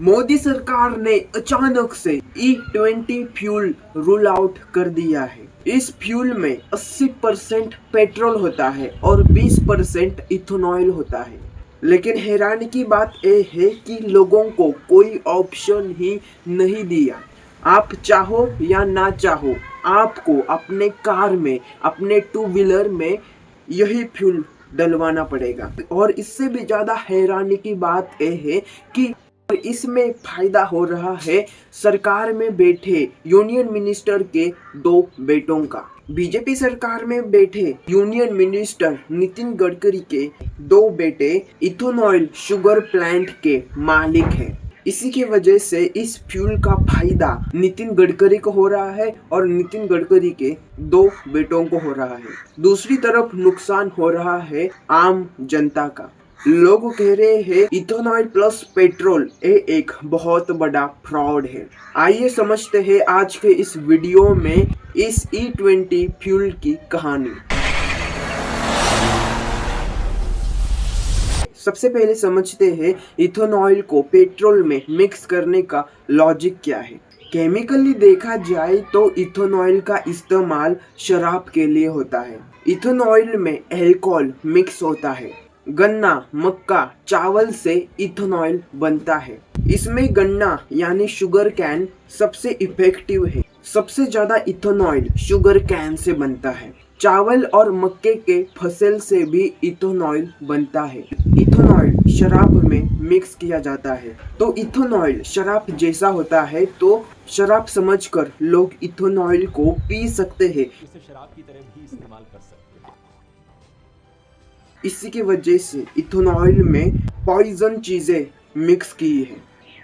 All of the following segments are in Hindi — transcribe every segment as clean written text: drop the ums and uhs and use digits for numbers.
मोदी सरकार ने अचानक से E20 फ्यूल रूल आउट कर दिया है। इस फ्यूल में 80% पेट्रोल होता है और 20% इथेनॉल होता है। लेकिन हैरानी की बात यह है कि लोगों को कोई ऑप्शन ही नहीं दिया। आप चाहो या ना चाहो, आपको अपने कार में, अपने टू व्हीलर में यही फ्यूल डलवाना पड़ेगा। और इससे भी ज्यादा हैरानी की बात यह है कि इसमें फायदा हो रहा है सरकार में बैठे यूनियन मिनिस्टर के 2 बेटों का। बीजेपी सरकार में बैठे यूनियन मिनिस्टर नितिन गडकरी के 2 बेटे इथेनॉल शुगर प्लांट के मालिक हैं। इसी की वजह से इस फ्यूल का फायदा नितिन गडकरी को हो रहा है और नितिन गडकरी के 2 बेटों को हो रहा है। दूसरी तरफ नुकसान हो रहा है आम जनता का। लोग कह रहे हैं इथेनॉल प्लस पेट्रोल ये एक बहुत बड़ा फ्रॉड है। आइए समझते हैं आज के इस वीडियो में इस E20 फ्यूल की कहानी। सबसे पहले समझते हैं इथेनॉल को पेट्रोल में मिक्स करने का लॉजिक क्या है। केमिकली देखा जाए तो इथेनॉल का इस्तेमाल शराब के लिए होता है। इथेनॉल में अल्कोहल मिक्स होता है। गन्ना, मक्का, चावल से इथेनॉल बनता है। इसमें गन्ना यानी शुगर कैन सबसे इफेक्टिव है। सबसे ज्यादा इथेनॉल शुगर कैन से बनता है। चावल और मक्के के फसल से भी इथेनॉल बनता है। इथेनॉल शराब में मिक्स किया जाता है तो इथेनॉल शराब जैसा होता है, तो शराब समझकर लोग इथेनॉल को पी सकते हैं। इसे शराब की तरह भी इस्तेमाल कर सकते हैं। इसी की वजह से इथेनॉल में पॉइजन चीजें मिक्स की है।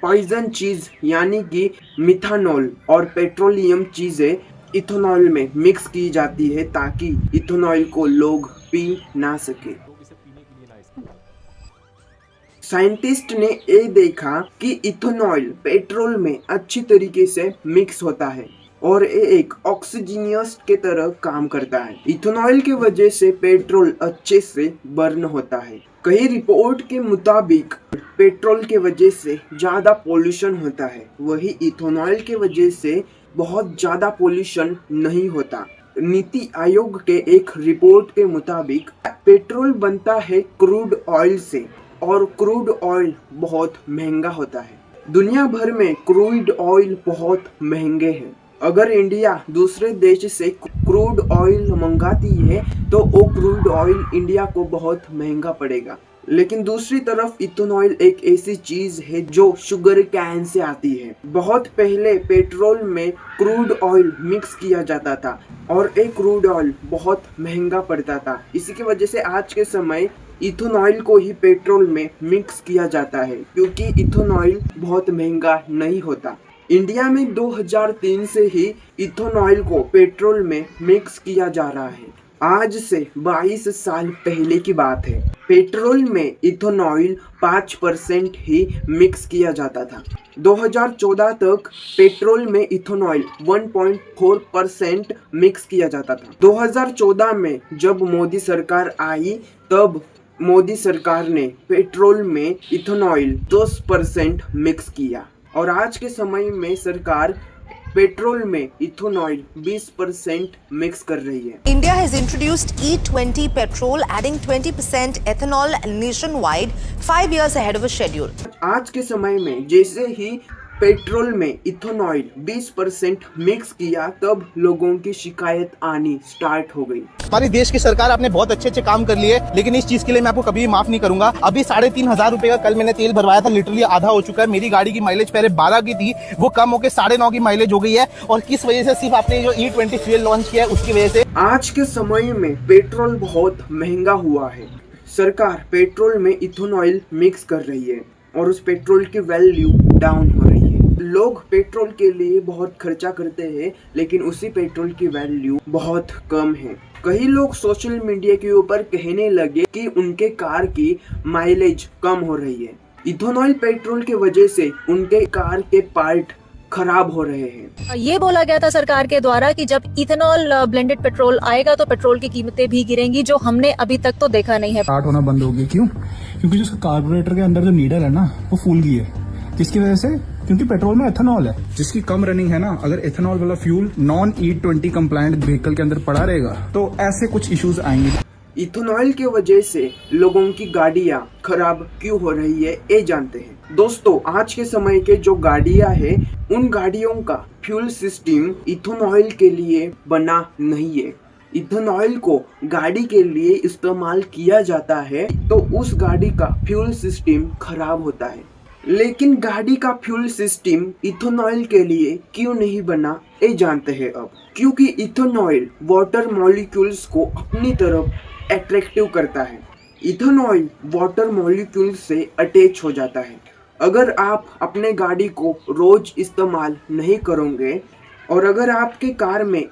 पॉइजन चीज यानी कि मिथानॉल और पेट्रोलियम चीजें इथेनॉल में मिक्स की जाती है ताकि इथेनॉल को लोग पी ना सके। लोग इसे पीने के लिए ना इस्तेमाल करें। साइंटिस्ट ने ये देखा कि इथेनॉल पेट्रोल में अच्छी तरीके से मिक्स होता है और ये एक ऑक्सीजनियस के तरह काम करता है। इथेनॉल की वजह से पेट्रोल अच्छे से बर्न होता है। कई रिपोर्ट के मुताबिक पेट्रोल के वजह से ज्यादा पोल्यूशन होता है, वही इथेनॉल के वजह से बहुत ज्यादा पोल्यूशन नहीं होता। नीति आयोग के एक रिपोर्ट के मुताबिक पेट्रोल बनता है क्रूड ऑयल से और क्रूड ऑयल बहुत महंगा होता है। दुनिया भर में क्रूड ऑयल बहुत महंगे हैं। अगर इंडिया दूसरे देश से क्रूड ऑयल मंगाती है तो वो क्रूड ऑयल इंडिया को बहुत महंगा पड़ेगा। लेकिन दूसरी तरफ इथेनॉल एक ऐसी चीज है जो शुगर कैन से आती है। बहुत पहले पेट्रोल में क्रूड ऑयल मिक्स किया जाता था और एक क्रूड ऑयल बहुत महंगा पड़ता था। इसी की वजह से आज के समय इथेनॉल को ही पेट्रोल में मिक्स किया जाता है क्योंकि इथेनॉल बहुत महंगा नहीं होता। इंडिया में 2003 से ही इथेनॉल को पेट्रोल में मिक्स किया जा रहा है। आज से 22 साल पहले की बात है। पेट्रोल में इथेनॉल 5% ही मिक्स किया जाता था। 2014 तक पेट्रोल में इथेनॉल 1.4% मिक्स किया जाता था। 2014 में जब मोदी सरकार आई तब मोदी सरकार ने पेट्रोल में इथेनॉल 10% मिक्स किया और आज के समय में सरकार पेट्रोल में इथेनॉल 20% मिक्स कर रही है। India has introduced E20 petrol, adding 20% ethanol nationwide 5 years ahead of a schedule. आज के समय में जैसे ही पेट्रोल में इथेनॉल 20% मिक्स किया तब लोगों की शिकायत आनी स्टार्ट हो गई। हमारे देश की सरकार आपने बहुत अच्छे काम कर लिए, लेकिन इस चीज के लिए मैं आपको कभी माफ नहीं करूंगा। अभी 3,500 रुपए का कल मैंने तेल भरवाया था, लिटरली आधा हो चुका है। मेरी गाड़ी की माइलेज पहले 12 की थी, वो कम होकर 9.5 की माइलेज हो गई है। और किस वजह से? सिर्फ आपने जो E20 फ्यूल लॉन्च किया है उसकी वजह से। आज के समय में पेट्रोल बहुत महंगा हुआ है। सरकार पेट्रोल में इथेनॉल मिक्स कर रही है और उस पेट्रोल की वैल्यू डाउन हो रही है। लोग पेट्रोल के लिए बहुत खर्चा करते हैं लेकिन उसी पेट्रोल की वैल्यू बहुत कम है। कई लोग सोशल मीडिया के ऊपर कहने लगे कि उनके कार की माइलेज कम हो रही है। इथेनॉल पेट्रोल की वजह से उनके कार के पार्ट खराब हो रहे हैं। ये बोला गया था सरकार के द्वारा कि जब इथेनॉल ब्लेंडेड पेट्रोल आएगा तो पेट्रोल की कीमतें भी गिरेंगी, जो हमने अभी तक तो देखा नहीं है। स्टार्ट होना बंद हो गया। क्यों? क्योंकि जो कार्बोरेटर के अंदर जो नीडल है ना वो फूल गई है। किसकी वजह से? क्योंकि पेट्रोल में एथेनॉल है, जिसकी कम रनिंग है ना। अगर एथेनॉल वाला fuel non E20 compliant vehicle के अंदर पड़ा रहेगा तो ऐसे कुछ इश्यूज आएंगे। इथेनॉल की वजह से लोगों की गाड़ियां खराब क्यों हो रही है ये जानते हैं। दोस्तों, आज के समय के जो गाड़ियां है उन गाड़ियों का फ्यूल सिस्टम इथेनॉल के लिए बना नहीं है। इथेनॉल को गाड़ी के लिए इस्तेमाल किया जाता है तो उस गाड़ी का फ्यूल सिस्टम खराब होता है। लेकिन गाड़ी का फ्यूल सिस्टम इथेनॉल के लिए क्यों नहीं बना ये जानते हैं अब। क्योंकि इथेनॉल वाटर मॉलिक्यूल्स को अपनी तरफ अट्रैक्टिव करता है। इथेनॉल वाटर मॉलिक्यूल से अटैच हो जाता है। अगर आप अपने गाड़ी को रोज इस्तेमाल नहीं करोगे और अगर आपके कार में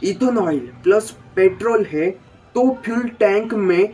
इथेनॉल प्लस पेट्रोल है तो फ्यूल टैंक में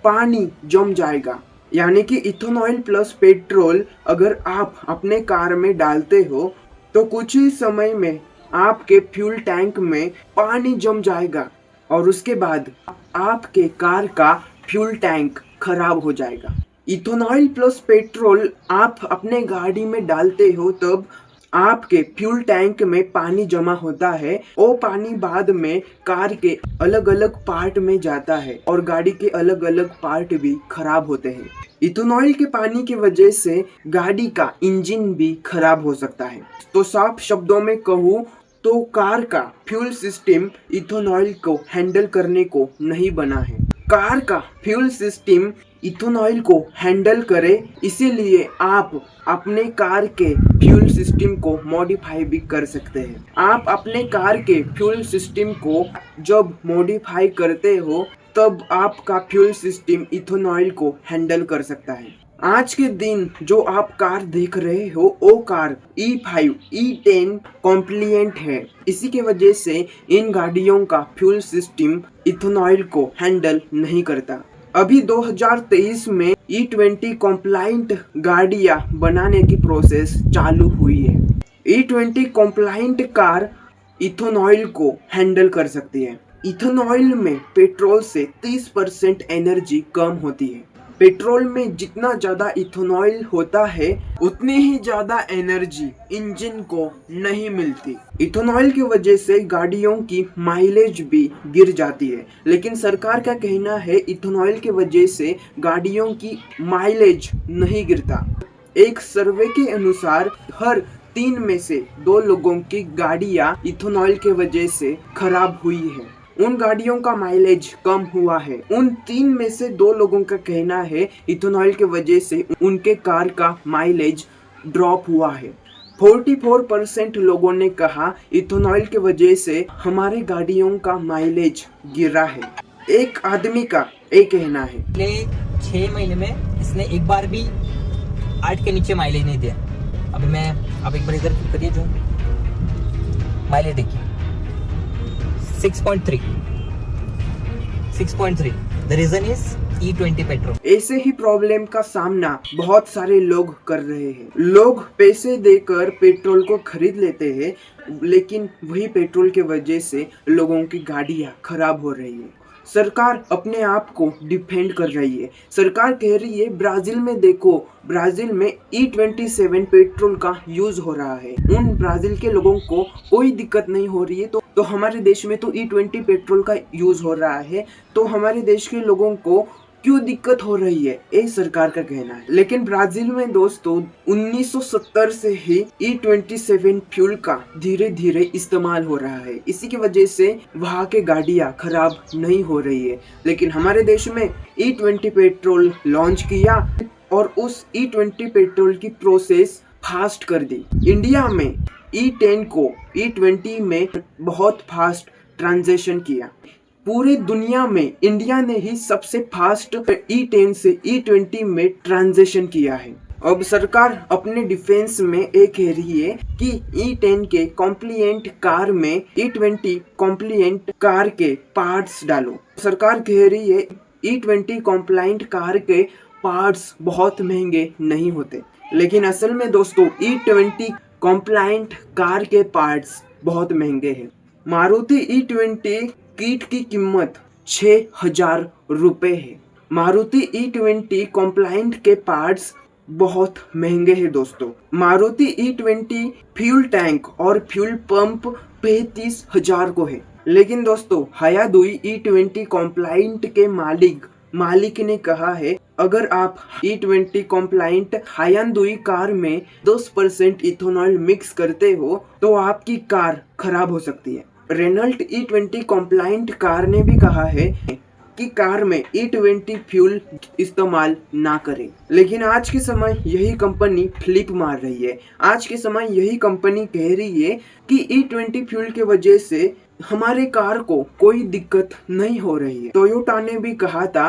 पानी जम जाएगा। यानी कि इथेनॉल प्लस पेट्रोल अगर आप अपने कार में डालते हो तो कुछ ही समय में आपके फ्यूल टैंक में पानी जम जाएगा और उसके बाद आपके कार का फ्यूल टैंक खराब हो जाएगा। इथेनॉल प्लस पेट्रोल आप अपने गाड़ी में डालते हो तब आपके फ्यूल टैंक में पानी जमा होता है। वो पानी बाद में कार के अलग अलग पार्ट में जाता है और गाड़ी के अलग अलग पार्ट भी खराब होते हैं। इथेनॉल के पानी की वजह से गाड़ी का इंजन भी खराब हो सकता है। तो साफ शब्दों में कहूँ तो कार का फ्यूल सिस्टम इथेनॉल को हैंडल करने को नहीं बना है। कार का फ्यूल सिस्टम इथेनॉल को हैंडल करे, इसीलिए आप अपने कार के फ्यूल सिस्टम को मॉडिफाई भी कर सकते हैं। आप अपने कार के फ्यूल सिस्टम को जब मॉडिफाई करते हो तब आपका फ्यूल सिस्टम इथेनॉल को हैंडल कर सकता है। आज के दिन जो आप कार देख रहे हो वो कार E5 E10 कॉम्प्लिएंट है। इसी के वजह से इन गाड़ियों का फ्यूल सिस्टम इथेनॉल को हैंडल नहीं करता। अभी 2023 में E20 कॉम्प्लाइंट गाड़ियां बनाने की प्रोसेस चालू हुई है। E20 कॉम्प्लाइंट कार इथेनॉल को हैंडल कर सकती है। इथेनॉल में पेट्रोल से 30% एनर्जी कम होती है। पेट्रोल में जितना ज्यादा इथेनॉल होता है उतनी ही ज्यादा एनर्जी इंजन को नहीं मिलती। इथेनॉल की वजह से गाड़ियों की माइलेज भी गिर जाती है। लेकिन सरकार का कहना है इथेनॉल की वजह से गाड़ियों की माइलेज नहीं गिरता। एक सर्वे के अनुसार हर 3 में से 2 लोगों की गाड़ियां इथेनॉल के वजह से खराब हुई है। उन गाड़ियों का माइलेज कम हुआ है। उन 3 में से 2 लोगों का कहना है इथेनॉल के वजह से उनके कार का माइलेज ड्रॉप हुआ है। 44% लोगों ने कहा इथेनॉल के वजह से हमारे गाड़ियों का माइलेज गिरा है। एक आदमी का ये कहना है। पिछले 6 महीने में इसने एक बार भी 8 के नीचे माइलेज नहीं दिया। अभी मैं आप एक बार इधर करिए, जो माइलेज देखिए 6.3। The reason is E20 petrol. ऐसे ही प्रॉब्लम का सामना बहुत सारे लोग कर रहे हैं। लोग पैसे देकर पेट्रोल को खरीद लेते हैं, लेकिन वही पेट्रोल के वजह से लोगों की गाड़ियां खराब हो रही है। सरकार अपने आप को डिफेंड कर रही है। सरकार कह रही है ब्राजील में देखो, ब्राजील में E27 पेट्रोल का यूज हो रहा है। उन ब्राजील के लोगों को कोई दिक्कत नहीं हो रही है, तो हमारे देश में तो E20 पेट्रोल का यूज हो रहा है, तो हमारे देश के लोगों को क्यों दिक्कत हो रही है, ये सरकार का कहना है। लेकिन ब्राजील में दोस्तों 1970 से ही E27 फ्यूल का धीरे धीरे इस्तेमाल हो रहा है। इसी की वजह से वहाँ के गाड़ियाँ खराब नहीं हो रही है। लेकिन हमारे देश में E20 पेट्रोल लॉन्च किया और उस E20 पेट्रोल की प्रोसेस फास्ट कर दी। इंडिया में E10 को E20 में बहुत फास्ट ट्रांजिशन किया। पूरे दुनिया में इंडिया ने ही सबसे फास्ट E10 से E20 में ट्रांजिशन किया है। अब सरकार अपने डिफेंस में ये कह रही है कि E10 के कॉम्प्लिएंट कार में E20 कॉम्प्लिएंट कार के पार्ट्स डालो। सरकार कह रही है E20 कॉम्प्लाइंट कार के पार्ट्स बहुत महंगे नहीं होते, लेकिन असल में दोस्तों E20 कॉम्प्लाइंट कार के पार्ट्स बहुत महंगे हैं। मारुति E20 किट की कीमत 6,000 रुपए है। मारुति E20 कॉम्प्लाइंट के पार्ट्स बहुत महंगे हैं दोस्तों। मारुति E20 फ्यूल टैंक और फ्यूल पंप 35,000 को है। लेकिन दोस्तों हायादुई E20 कॉम्प्लाइंट के मालिक ने कहा है, अगर आप E20 कॉम्प्लाइंट हायादुई कार में 10% इथेनॉल मिक्स करते हो तो आपकी कार खराब हो सकती है। रेनॉल्ट E20 कॉम्प्लाइंट कार ने भी कहा है कि कार में E20 फ्यूल इस्तेमाल ना करें। लेकिन आज के समय यही कंपनी फ्लिप मार रही है। आज के समय यही कंपनी कह रही है कि E20 फ्यूल के वजह से हमारे कार को कोई दिक्कत नहीं हो रही है। टोयोटा ने भी कहा था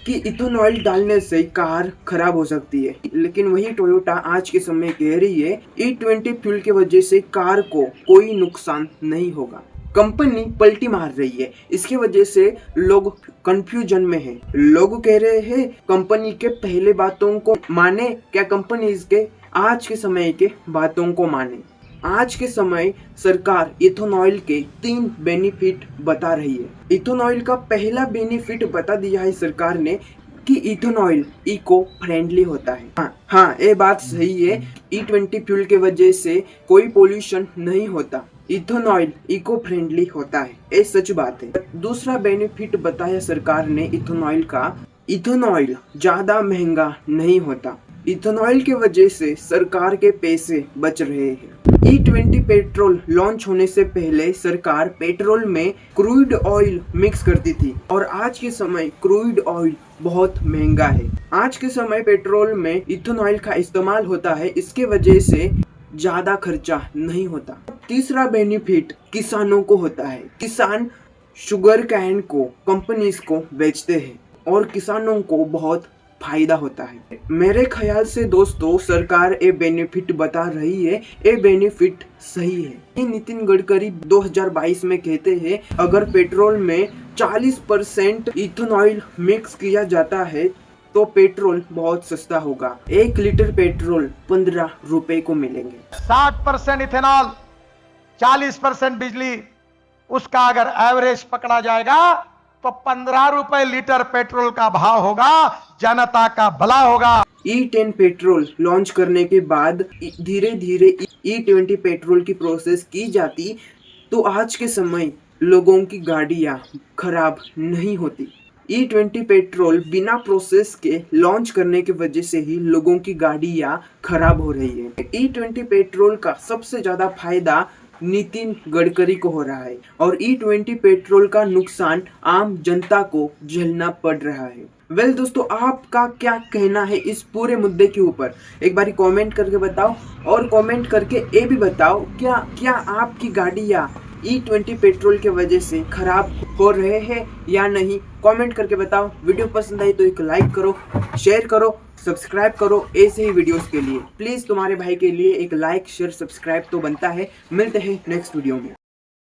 कि इथेनॉल डालने से कार खराब हो सकती है, लेकिन वही टोयोटा आज के समय कह रही है E20 फ्यूल के वजह से कार को कोई नुकसान नहीं होगा। कंपनी पलटी मार रही है, इसकी वजह से लोग कंफ्यूजन में हैं। लोग कह रहे हैं कंपनी के पहले बातों को माने क्या कंपनी इसके आज के समय के बातों को माने। आज के समय सरकार इथेनॉल के 3 बेनिफिट बता रही है। इथेनॉल का पहला बेनिफिट बता दिया है सरकार ने कि इथेनॉल इको फ्रेंडली होता है। हाँ, ये बात सही है। E20 फ्यूल के वजह से कोई पोल्यूशन नहीं होता। इथेनॉल इको फ्रेंडली होता है, ये सच बात है। दूसरा बेनिफिट बताया सरकार ने इथेनॉल का, इथेनॉल ज्यादा महंगा नहीं होता। इथेनॉल के वजह से सरकार के पैसे बच रहे हैं। E20 पेट्रोल लॉन्च होने से पहले सरकार पेट्रोल में क्रूड ऑयल मिक्स करती थी और आज के समय क्रूड ऑयल बहुत महंगा है। आज के समय पेट्रोल में इथेनॉल का इस्तेमाल होता है, इसके वजह से ज्यादा खर्चा नहीं होता। तीसरा बेनिफिट किसानों को होता है। किसान शुगर कैन को कंपनीज को बेचते हैं और किसानों को बहुत फायदा होता है। मेरे ख्याल से दोस्तों सरकार ये बेनिफिट बता रही है, ये बेनिफिट सही है। नितिन गडकरी 2022 में कहते हैं अगर पेट्रोल में 40% इथेनॉल मिक्स किया जाता है तो पेट्रोल बहुत सस्ता होगा। 1 लीटर पेट्रोल 15 रुपए को मिलेंगे। 60% इथेनॉल 40% बिजली, उसका अगर एवरेज पकड़ा जाएगा तो 15 रुपए लीटर पेट्रोल का भाव होगा। जनता का भला होगा। E10 पेट्रोल लॉन्च करने के बाद धीरे धीरे E20 पेट्रोल की प्रोसेस की जाती तो आज के समय लोगों की गाड़ियां खराब नहीं होती। E20 पेट्रोल बिना प्रोसेस के लॉन्च करने की वजह से ही लोगों की गाड़ियां खराब हो रही है। E20 पेट्रोल का सबसे ज्यादा फायदा नितिन गडकरी को हो रहा है और E20 पेट्रोल का नुकसान आम जनता को झेलना पड़ रहा है। वेल दोस्तों, आपका क्या कहना है इस पूरे मुद्दे के ऊपर, एक बारी कमेंट करके बताओ और कमेंट करके ये भी बताओ क्या आपकी गाड़ियाँ E20 पेट्रोल के वजह से खराब हो रहे हैं या नहीं। कमेंट करके बताओ। वीडियो पसंद आई तो एक लाइक करो, शेयर करो, सब्सक्राइब करो ऐसे ही वीडियोस के लिए। प्लीज तुम्हारे भाई के लिए एक लाइक शेयर सब्सक्राइब तो बनता है। मिलते हैं नेक्स्ट वीडियो में।